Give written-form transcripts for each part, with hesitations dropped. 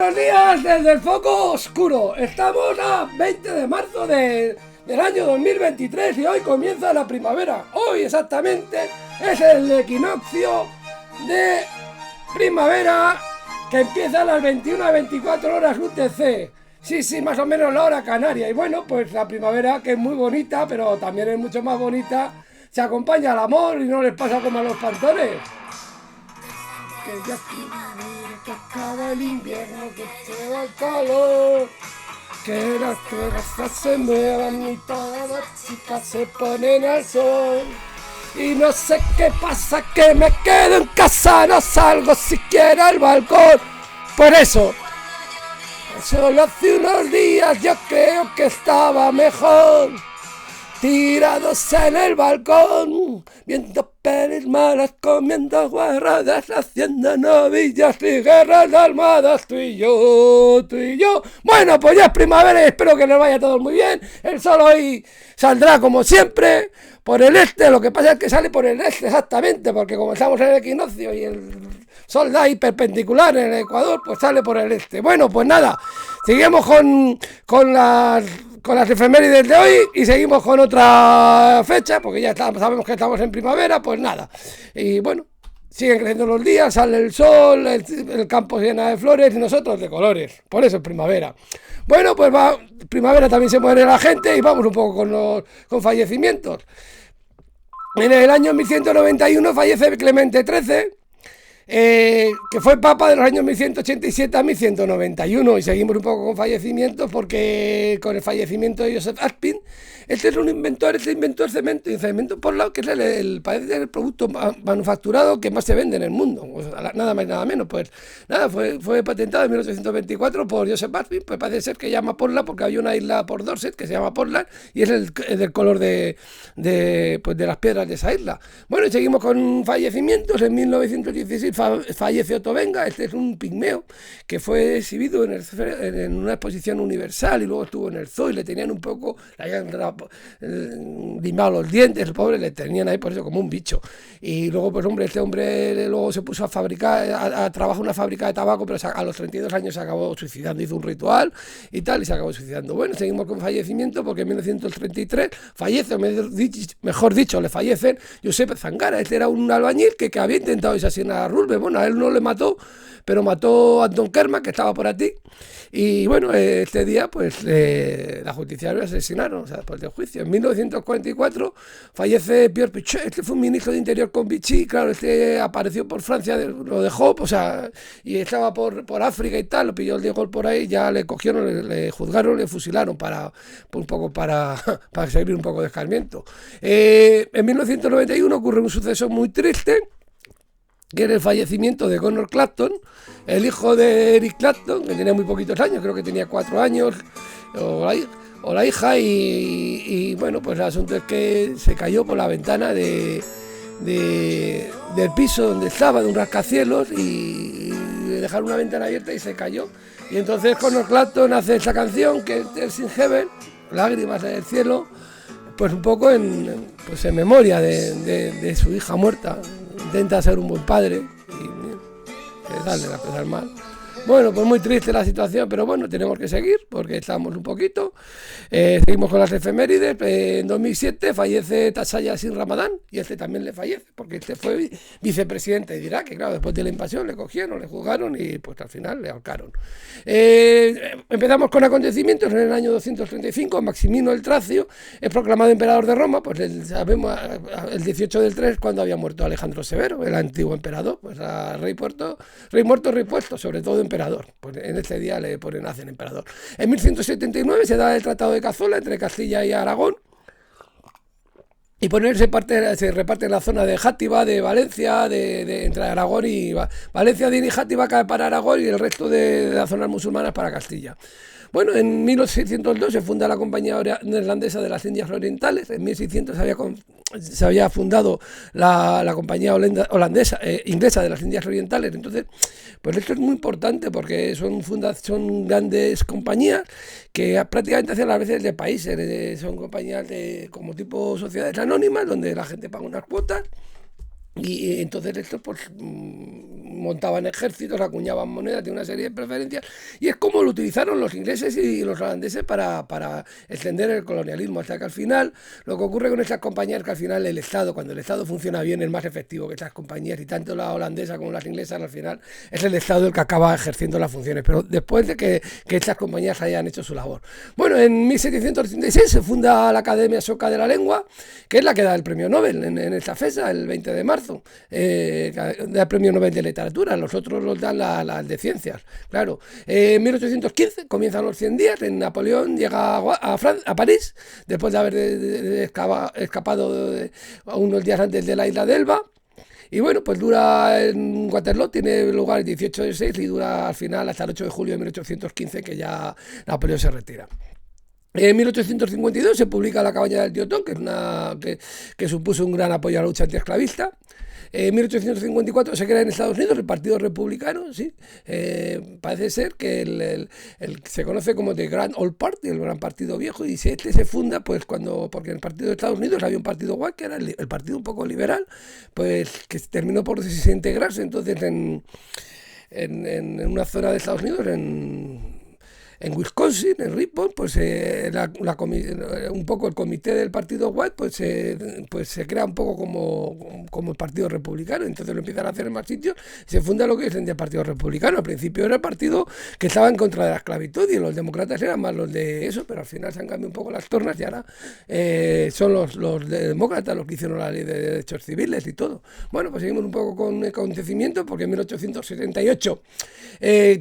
Buenos días desde el foco oscuro. Estamos a 20 de marzo del año 2023 y hoy comienza la primavera. Hoy exactamente es el equinoccio de primavera que empieza a las 21 a 24 horas UTC. Sí, más o menos la hora canaria. Y bueno, pues la primavera, que es muy bonita, pero también es mucho más bonita, se acompaña al amor y no les pasa como a los pantores. Que ya que acaba el invierno, que llega el calor, que las terrazas se muevan y todas las chicas se ponen al sol. Y no sé qué pasa, que me quedo en casa, no salgo siquiera al balcón. Por eso, solo hace unos días yo creo que estaba mejor, tirados en el balcón, viendo pelis malas, comiendo guarradas, haciendo novillas y guerras de almohadas, tú y yo. Bueno, pues ya es primavera y espero que les vaya todo muy bien. El sol hoy saldrá como siempre por el este, lo que pasa es que sale por el este exactamente, porque como estamos en el equinoccio y el sol da ahí perpendicular en el Ecuador, pues sale por el este. Bueno, pues nada, seguimos con las efemérides de hoy y seguimos con otra fecha, porque ya sabemos que estamos en primavera, pues nada. Y bueno, siguen creciendo los días, sale el sol, el campo se llena de flores y nosotros de colores. Por eso es primavera. Bueno, pues primavera también se muere la gente y vamos un poco con fallecimientos. En el año 1191 fallece Clemente XIII. Que fue papa de los años 1187 a 1191 y seguimos un poco con fallecimientos porque con el fallecimiento de Joseph Aspin, este inventó el cemento, y el cemento por lado que es parece el producto manufacturado que más se vende en el mundo, pues, nada más nada menos, pues nada, fue patentado en 1824 por Joseph Aspin, pues parece ser que llama Portland porque había una isla por Dorset que se llama Portland y es del color de las piedras de esa isla. Bueno, y seguimos con fallecimientos. En 1916 fallece Otto Benga. Este es un pigmeo que fue exhibido en una exposición universal y luego estuvo en el zoo y le tenían un poco, le habían limado los dientes, el pobre, le tenían ahí por eso como un bicho. Y luego, pues hombre, este hombre luego se puso a fabricar, a trabajar en una fábrica de tabaco, pero a los 32 años se acabó suicidando, hizo un ritual y tal, y se acabó suicidando. Bueno, seguimos con fallecimiento porque en 1933 fallece, mejor dicho, le fallecen Josep Zangara. Este era un albañil que había intentado asesinar a Rulbe. Bueno, a él no le mató, pero mató a Anton Kerman, que estaba por aquí. Y bueno, este día, pues la justicia lo asesinaron, o sea, después del juicio. En 1944 fallece Pierre Pichet. Este fue un ministro de Interior con Vichy. Claro, este apareció por Francia, lo dejó, o sea, y estaba por África y tal, lo pilló el de gol por ahí, ya le cogieron, le juzgaron, le fusilaron para servir un poco de escarmiento. En 1991 ocurre un suceso muy triste, que era el fallecimiento de Connor Clapton, el hijo de Eric Clapton, que tenía muy poquitos años, creo que tenía 4 años, o la hija, y bueno, pues el asunto es que se cayó por la ventana del piso donde estaba, de un rascacielos, y dejaron una ventana abierta y se cayó. Y entonces Connor Clapton hace esta canción, que es In Heaven, Lágrimas en el cielo, pues un poco en memoria de su hija muerta. Intenta ser un buen padre y darle a pesar mal. Bueno, pues muy triste la situación, pero bueno, tenemos que seguir porque estamos un poquito. Seguimos con las efemérides. En 2007 fallece Tassal Yassin Ramadán y este también le fallece porque este fue vicepresidente de Irak, que claro, después de la invasión le cogieron, le juzgaron y pues al final le ahorcaron. Empezamos con acontecimientos. En el año 235 Maximino el Tracio es proclamado emperador de Roma, pues sabemos el 18 del 3 cuando había muerto Alejandro Severo, el antiguo emperador, pues a rey muerto, rey puesto, sobre todo emperador. Pues en este día le hacen emperador. En 1179 se da el Tratado de Cazzola entre Castilla y Aragón. Y se reparte la zona de Játiva, de Valencia, entre Aragón y Valencia, y Játiva cae para Aragón y el resto de las zonas musulmanas para Castilla. Bueno, en 1602 se funda la Compañía Neerlandesa de las Indias Orientales. En 1600 se había fundado la Compañía Inglesa de las Indias Orientales. Entonces, pues esto es muy importante porque son grandes compañías que prácticamente hacen las veces de países. Son compañías como tipo sociedades anónimas donde la gente paga unas cuotas Y entonces estos pues montaban ejércitos, acuñaban monedas, de una serie de preferencias, y es como lo utilizaron los ingleses y los holandeses para extender el colonialismo, hasta que al final, lo que ocurre con estas compañías es que al final el Estado, cuando el Estado funciona bien, es más efectivo que estas compañías, y tanto la holandesa como las inglesas, al final es el Estado el que acaba ejerciendo las funciones, pero después de que estas compañías hayan hecho su labor. Bueno, en 1736 se funda la Academia Sueca de la Lengua, que es la que da el premio Nobel en esta fecha, el 20 de marzo, da el premio Nobel de Literatura, los otros los dan las de Ciencias, claro. En 1815 comienzan los 100 días, en Napoleón llega a París, después de haber escapado unos días antes de la isla de Elba. Y bueno, pues dura en Waterloo, tiene lugar el 18 de 6 y dura al final hasta el 8 de julio de 1815, que ya Napoleón se retira. En 1852 se publica La cabaña del tío Tom, que supuso un gran apoyo a la lucha antiesclavista. En 1854 se crea en Estados Unidos el Partido Republicano, sí. Parece ser que se conoce como The Grand Old Party, el Gran Partido Viejo, y este se funda pues porque en el Partido de Estados Unidos había un partido guay, que era el partido un poco liberal, pues que terminó por desintegrarse entonces en una zona de Estados Unidos, en Wisconsin, en Ripon, pues un poco el comité del partido White pues se crea un poco como el Partido Republicano, entonces lo empiezan a hacer en más sitios, se funda lo que es el Partido Republicano. Al principio era el partido que estaba en contra de la esclavitud y los demócratas eran más los de eso, pero al final se han cambiado un poco las tornas y ahora son los demócratas los que hicieron la ley de derechos civiles y todo. Bueno, pues seguimos un poco con el acontecimiento, porque en 1878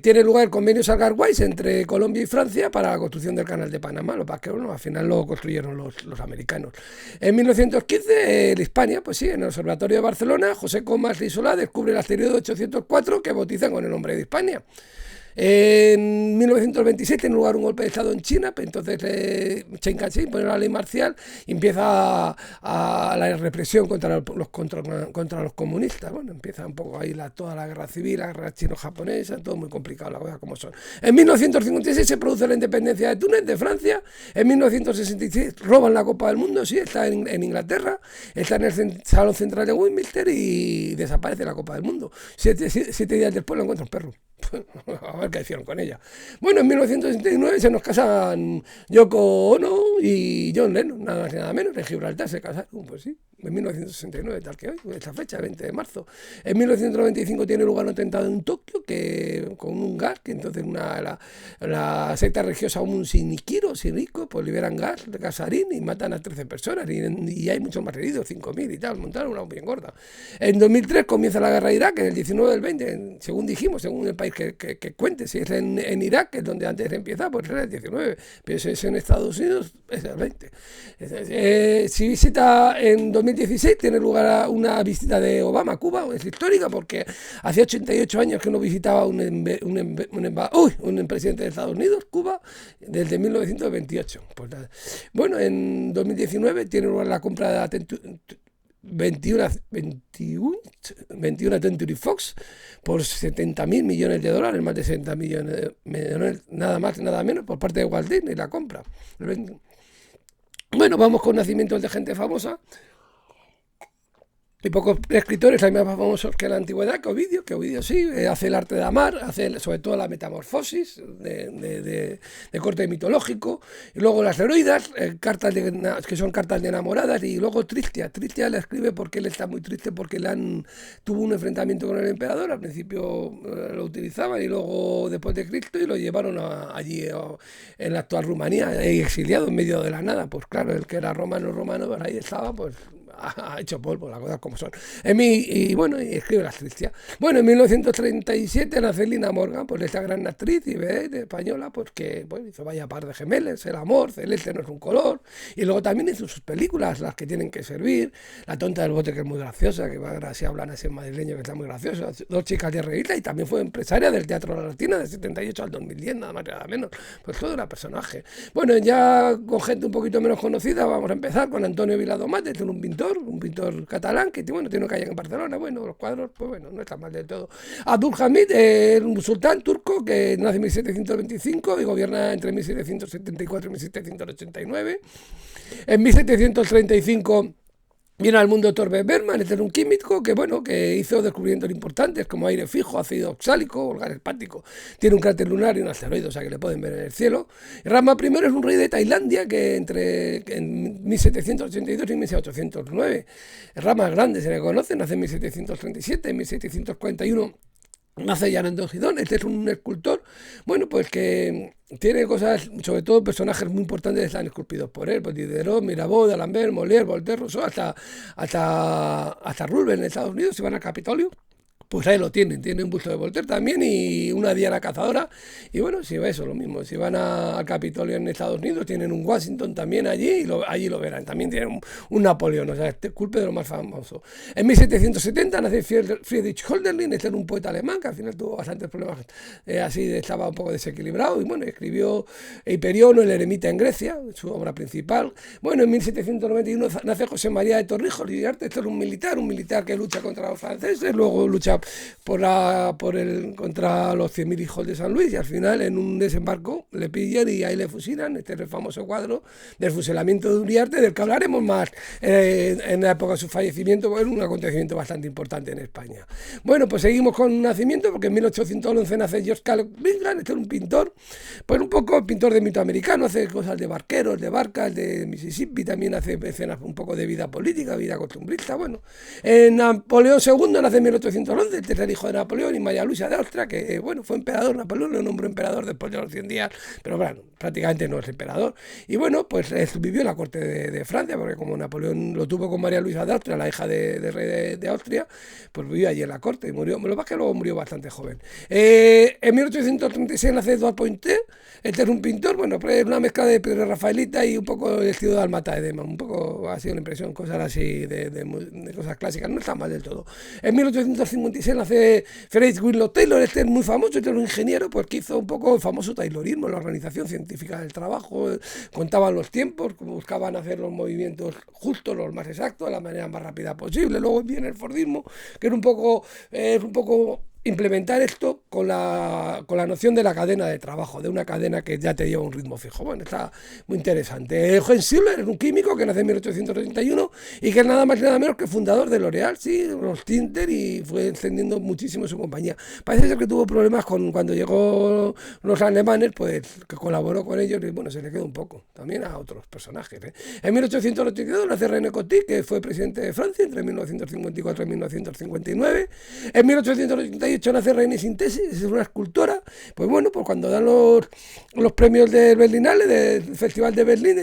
tiene lugar el convenio Sargar-Weiss entre Colombia y Francia para la construcción del canal de Panamá. Lo que bueno, al final lo construyeron los americanos. En 1915, en Hispania, pues sí, en el Observatorio de Barcelona, José Comas y Solá descubre el asteroide 804 que bautizan con el nombre de Hispania. En 1926 tiene lugar un golpe de Estado en China, entonces Chiang Kai-shek pone la ley marcial y empieza la represión contra los comunistas. Bueno, empieza un poco ahí toda la guerra civil, la guerra chino-japonesa, todo muy complicado, la cosa como son. En 1956 se produce la independencia de Túnez, de Francia. En 1966 roban la Copa del Mundo, sí, está en Inglaterra, está en el Salón Central de Westminster y desaparece la Copa del Mundo. 7 días después lo encuentra un perro. A ver qué hicieron con ella. Bueno, en 1969 se nos casan Yoko Ono y John Lennon, nada más y nada menos. En Gibraltar se casaron, pues sí, en 1969, tal que hoy, esta fecha, 20 de marzo. En 1995 tiene lugar un atentado en Tokio con un gas, que entonces la secta religiosa Aum Shinrikyo, pues liberan gas sarín y matan a 13 personas y hay muchos más heridos, 5.000 y tal, montaron una bien gorda. En 2003 comienza la guerra de Irak, en el 19 del 20, según dijimos, según el país que cuente. Si es en Irak, que es donde antes empieza, pues es el 19, pero si es en Estados Unidos, es el 20. Si visita en 2016, tiene lugar una visita de Obama a Cuba, es histórica porque hacía 88 años que no visitaba un presidente de Estados Unidos, Cuba, desde 1928. Pues, bueno, en 2019 tiene lugar la compra de la 21 Century Fox por $70.000 millones, más de 70 millones, nada más, nada menos, por parte de Walt Disney, la compra. Bueno, vamos con nacimientos de gente famosa. Y pocos escritores hay más famosos que en la antigüedad, que Ovidio sí, hace el arte de amar, hace sobre todo la metamorfosis de corte mitológico, y luego las heroídas, que son cartas de enamoradas, y luego Tristia la escribe porque él está muy triste porque tuvo un enfrentamiento con el emperador. Al principio lo utilizaban y luego después de Cristo y lo llevaron allí en la actual Rumanía, exiliado en medio de la nada. Pues claro, el que era romano, pues ahí estaba, pues ha hecho polvo, las cosas como son. Y escribe las Tristia. Bueno, en 1937 nace Lina Morgan, pues esta gran actriz y vedette española, pues que hizo Vaya par de gemelas, El amor, Celeste no es un color, y luego también hizo sus películas, Las que tienen que servir, La tonta del bote, que es muy graciosa, que si hablan así en madrileño, que está muy graciosa, Dos chicas de reírla, y también fue empresaria del Teatro La Latina de 78 al 2010, nada más y nada menos. Pues todo era personaje. Bueno, ya con gente un poquito menos conocida, vamos a empezar con Antonio Viladomat, es un pintor catalán que tiene una calle en Barcelona. Bueno, los cuadros, pues bueno, no están mal del todo. Abdul Hamid, un sultán turco que nace en 1725 y gobierna entre 1774 y 1789. En 1735 Viene al mundo Torbjörn Bergman, este era un químico que, bueno, que hizo descubrimientos importantes como aire fijo, ácido oxálico, gas hepático. Tiene un cráter lunar y un asteroide, o sea que le pueden ver en el cielo. Rama I es un rey de Tailandia que en 1782 y 1809. Rama grande se le conoce, nace en 1737, en 1741 nace Jan Dongidon. Este es un escultor, bueno, pues que tiene cosas, sobre todo personajes muy importantes que están esculpidos por él, pues Diderot, Mirabeau, D'Alembert, Molière, Voltaire, Rousseau, hasta Rubens en Estados Unidos, si van al Capitolio. Pues ahí lo tienen un busto de Voltaire también y una Diana cazadora. Y bueno, si va eso, lo mismo. Si van al Capitolio en Estados Unidos, tienen un Washington también allí y allí lo verán. También tienen un Napoleón, o sea, este culpe de lo más famoso. En 1770 nace Friedrich Hölderlin, este era un poeta alemán que al final tuvo bastantes problemas, así estaba un poco desequilibrado. Y bueno, escribió Hiperiono, el eremita en Grecia, su obra principal. Bueno, en 1791 nace José María de Torrijos y Arte, este era un militar que lucha contra los franceses, luego lucha contra los 100.000 hijos de San Luis y al final en un desembarco le pillan y ahí le fusilan. Este es el famoso cuadro del fusilamiento de Uriarte, del que hablaremos más en la época de su fallecimiento, porque es un acontecimiento bastante importante en España. Bueno, pues seguimos con un nacimiento, porque en 1811 nace George Caleb Bigland. Este es un pintor, pues un poco pintor de mito americano, hace cosas de barqueros, de barcas, de Mississippi, también hace escenas un poco de vida política, vida costumbrista. Bueno, Napoleón II nace en 1811, el tercer hijo de Napoleón, y María Luisa de Austria, que bueno, fue emperador. Napoleón lo nombró emperador después de los 100 días, pero bueno, prácticamente no es emperador. Y bueno, pues vivió en la corte de Francia, porque como Napoleón lo tuvo con María Luisa de Austria, la hija del rey de Austria, pues vivió allí en la corte y murió. Lo que pasa es que luego murió bastante joven. En 1836 nace Edouard Pointet. Este es un pintor, bueno, pues es una mezcla de Pedro Rafaelita y un poco el estilo de Almata de Dema, un poco ha sido la impresión, cosas así de cosas clásicas, no está mal del todo. En 1856 nace Frederick Winslow Taylor. Este es muy famoso, este es un ingeniero, pues que hizo un poco el famoso Taylorismo, la organización científica del trabajo, contaban los tiempos, buscaban hacer los movimientos justos, los más exactos, de la manera más rápida posible. Luego viene el Fordismo, que es un poco implementar esto con la noción de la cadena de trabajo, de una cadena que ya te lleva un ritmo fijo. Bueno, está muy interesante. Eugen Schiller es un químico que nace en 1831 y que es nada más y nada menos que fundador de L'Oréal, sí, los Tinter, y fue extendiendo muchísimo su compañía. Parece ser que tuvo problemas cuando llegó los alemanes, pues que colaboró con ellos y bueno, se le quedó un poco, también a otros personajes. En 1882 nace René Coty, que fue presidente de Francia entre 1954 y 1959. En 1888 nace René Sintesis, es una escultora. Pues bueno, pues cuando dan los premios del Berlinale, del Festival de Berlín,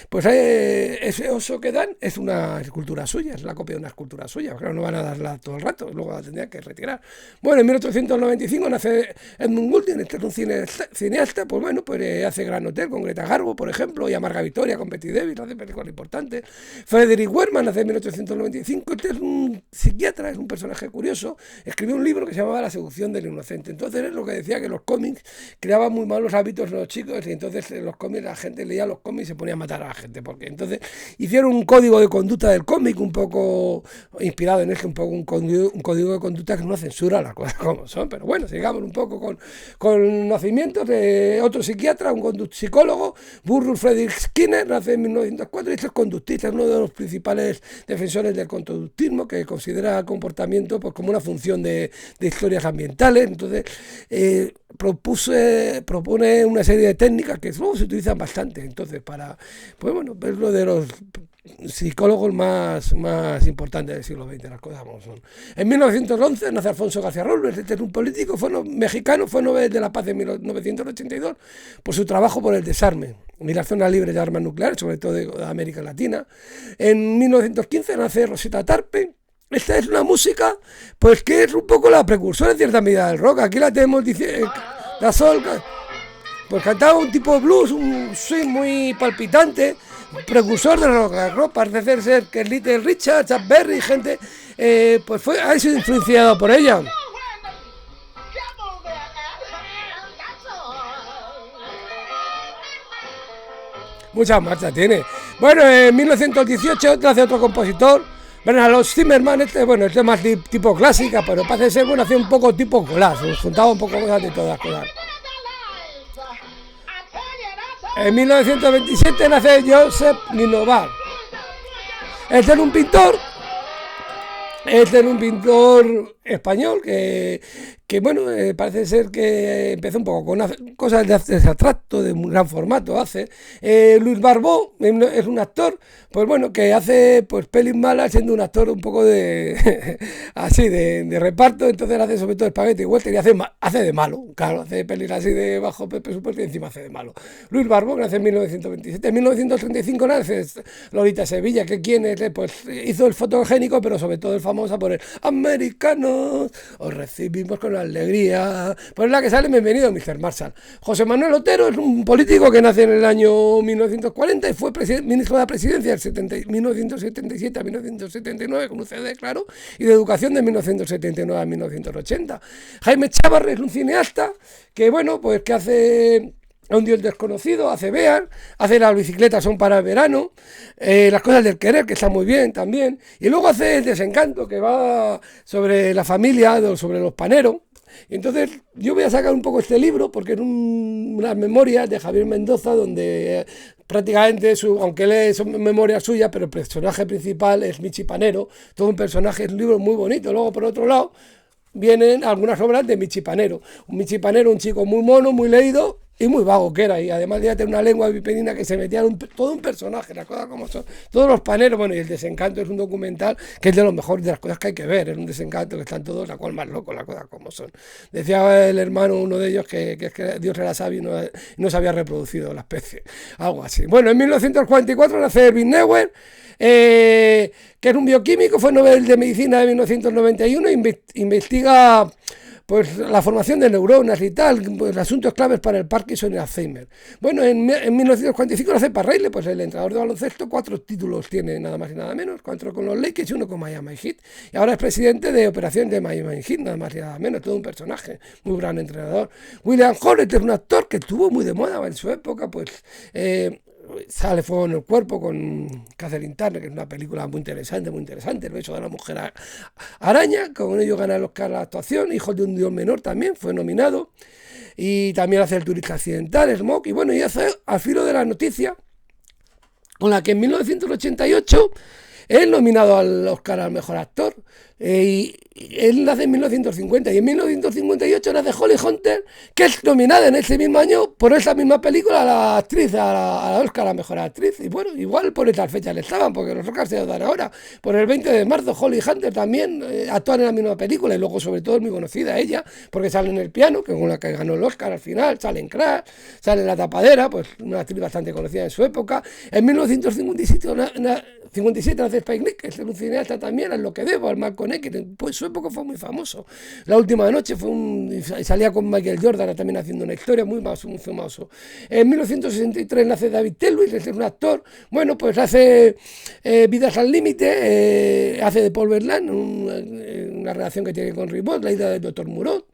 pues ese oso que dan es una escultura suya, es la copia de una escultura suya. Claro, no van a darla todo el rato, luego la tendrían que retirar. Bueno, en 1895 nace Edmund Gulden, este es un cineasta, pues bueno, pues hace Gran Hotel con Greta Garbo, por ejemplo, y Amarga Victoria con Betty Davis, hace películas importantes. Frederick Werman nace en 1895, este es un psiquiatra, es un personaje curioso, escribió un libro que se llamaba La seducción del inocente. Entonces es lo que decía, que los cómics creaban muy malos hábitos en los chicos, y entonces los cómics, la gente leía los cómics y se ponía a matar a la gente, porque entonces hicieron un código de conducta del cómic un poco inspirado en un poco un código de conducta que no censura las cosas como son. Pero bueno, sigamos un poco con nacimientos de otro psiquiatra, un psicólogo, Burrus Friedrich Skinner, nace en 1904, y este es conductista, es uno de los principales defensores del conductismo, que considera el comportamiento pues como una función de historias ambientales. Entonces propone una serie de técnicas que luego se utilizan bastante, entonces para, pues bueno, es lo de los psicólogos más importantes del siglo XX, las cosas como son. En 1911 nace Alfonso García Robles. Este es un político, mexicano, fue Nobel de la Paz en 1982 por su trabajo por el desarme y las zonas libres de armas nucleares, sobre todo de América Latina. En 1915 nace Rosetta Tarpe. Esta es una música, pues que es un poco la precursora en cierta medida del rock. Aquí la tenemos diciendo, la sol, pues cantaba un tipo de blues, un swing muy palpitante, precursor del rock. Parece ser que Little Richard, Chuck Berry, gente, pues ha sido influenciado por ella. Muchas marchas tiene. Bueno, en 1918 nace otro compositor, Bernard Zimmermann. Este es más tipo clásica, pero parece ser, bueno, hacía un poco tipo collage, juntaba un poco cosas de todas las cosas. En 1927 nace Joseph Linovar. Este es un pintor. Este es un pintor español que bueno, parece ser que empezó un poco con cosas de arte abstracto, de un gran formato, hace. Luis Barbó es un actor, pues bueno, que hace pues pelis malas siendo un actor un poco de así, de reparto, entonces hace sobre todo espagueti y western y hace de malo, claro, hace pelis así de bajo presupuesto y encima hace de malo. Luis Barbó, que nace en 1927, en 1935 nace Lolita Sevilla, que quien es, pues hizo el fotogénico, pero sobre todo es famosa por el Americanos, os recibimos con alegría, pues la que sale Bienvenido Mr. Marshall. José Manuel Otero es un político que nace en el año 1940 y fue ministro de la presidencia de 1977 a 1979 con UCD, claro, y de educación de 1979 a 1980. Jaime Chávarri es un cineasta que, bueno, pues que hace A un Dios desconocido, hace Bear, hace Las bicicletas son para el verano, Las cosas del querer, que está muy bien también, y luego hace El desencanto, que va sobre la familia, sobre los paneros. Y entonces yo voy a sacar un poco este libro porque es unas memorias de Javier Mendoza donde prácticamente, aunque son memorias suyas, pero el personaje principal es Michi Panero, todo un personaje, es un libro muy bonito. Luego por otro lado vienen algunas obras de Michi Panero, un chico muy mono, muy leído y muy vago que era, y además ya tenía una lengua vipedina que se metía en todo un personaje, las cosas como son, todos los paneros. Bueno, y El desencanto es un documental que es de los mejores de las cosas que hay que ver, es un desencanto que están todos la cual más locos, las cosas como son. Decía el hermano, uno de ellos, que es que Dios era sabio y no se había reproducido la especie, algo así. Bueno, en 1944 nace Erwin Neuer, que es un bioquímico, fue Nobel de Medicina de 1991, investiga pues la formación de neuronas y tal, pues asuntos claves para el Parkinson y el Alzheimer. Bueno, en 1945 nace Parreille, pues el entrenador de baloncesto, 4 títulos tiene, nada más y nada menos, 4 con los Lakers y 1 con Miami Heat. Y ahora es presidente de operaciones de Miami Heat, nada más y nada menos, todo un personaje, muy gran entrenador. William Hurt es un actor que estuvo muy de moda en su época, pues sale Fuego en el cuerpo con Catherine Turner, que es una película muy interesante, El beso de la mujer araña, con ello gana el Oscar a la actuación. Hijos de un dios menor también fue nominado, y también hace El turista accidental, Smoke, y bueno, y hace Al filo de la noticia, con la que en 1988 es nominado al Oscar al mejor actor. Y él nace en 1950 y en 1958 nace Holly Hunter, que es nominada en ese mismo año por esa misma película a la actriz, a la Oscar a la mejor actriz. Y bueno, igual por estas fechas le estaban, porque los Oscars se dan ahora. Por el 20 de marzo, Holly Hunter también actúa en la misma película, y luego sobre todo es muy conocida ella, porque sale en El piano, que es con la que ganó el Oscar al final, sale en Crash, sale en La tapadera, pues una actriz bastante conocida en su época. En 1957 nace Spike Lee, que es un cineasta también, es lo que debo, al Malcolm X, que pues su época fue muy famoso. La última noche salía con Michael Jordan también haciendo una historia muy famoso. En 1963 nace David Telwis, es un actor, bueno, pues hace Vidas al límite, hace de Paul Verlaine, una relación que tiene con Ribot, La ida del Dr. Moreau.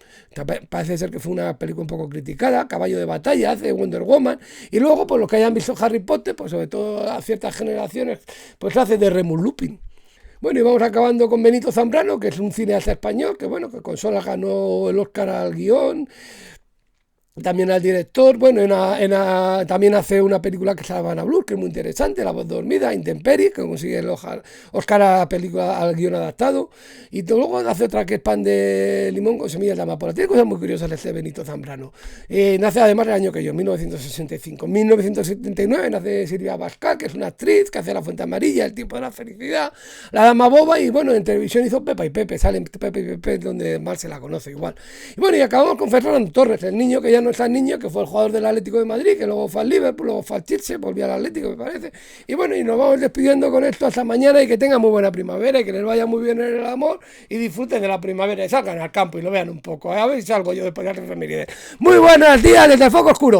Parece ser que fue una película un poco criticada. Caballo de batalla, hace Wonder Woman, y luego, pues los que hayan visto Harry Potter, pues sobre todo a ciertas generaciones, pues hace de Remus Lupin. Bueno, y vamos acabando con Benito Zambrano, que es un cineasta español, que bueno, que con Sola ganó el Oscar al guión, también al director. Bueno, también hace una película que se llama Habana Blues, que es muy interesante, La voz dormida, Intemperie, que consigue el Oscar a la película, al guión adaptado, y luego hace otra que es Pan de limón con semillas de amapola. Tiene cosas muy curiosas este Benito Zambrano. Nace además el año que yo, 1965. En 1979 nace Silvia Pascal, que es una actriz que hace La fuente amarilla, El tiempo de la felicidad, La dama boba, y bueno, en televisión hizo Pepa y Pepe, sale en Pepe y Pepe, donde más se la conoce igual. Y bueno, y acabamos con Fernando Torres, el niño que ya no está niño, que fue el jugador del Atlético de Madrid, que luego fue al Liverpool, luego fue al Chelsea, volvió al Atlético, me parece. Y bueno, y nos vamos despidiendo con esto hasta mañana, y que tengan muy buena primavera, y que les vaya muy bien en el amor, y disfruten de la primavera, y salgan al campo y lo vean un poco. A ver si salgo yo después de la efeméride. Muy buenos días desde el Foco Oscuro.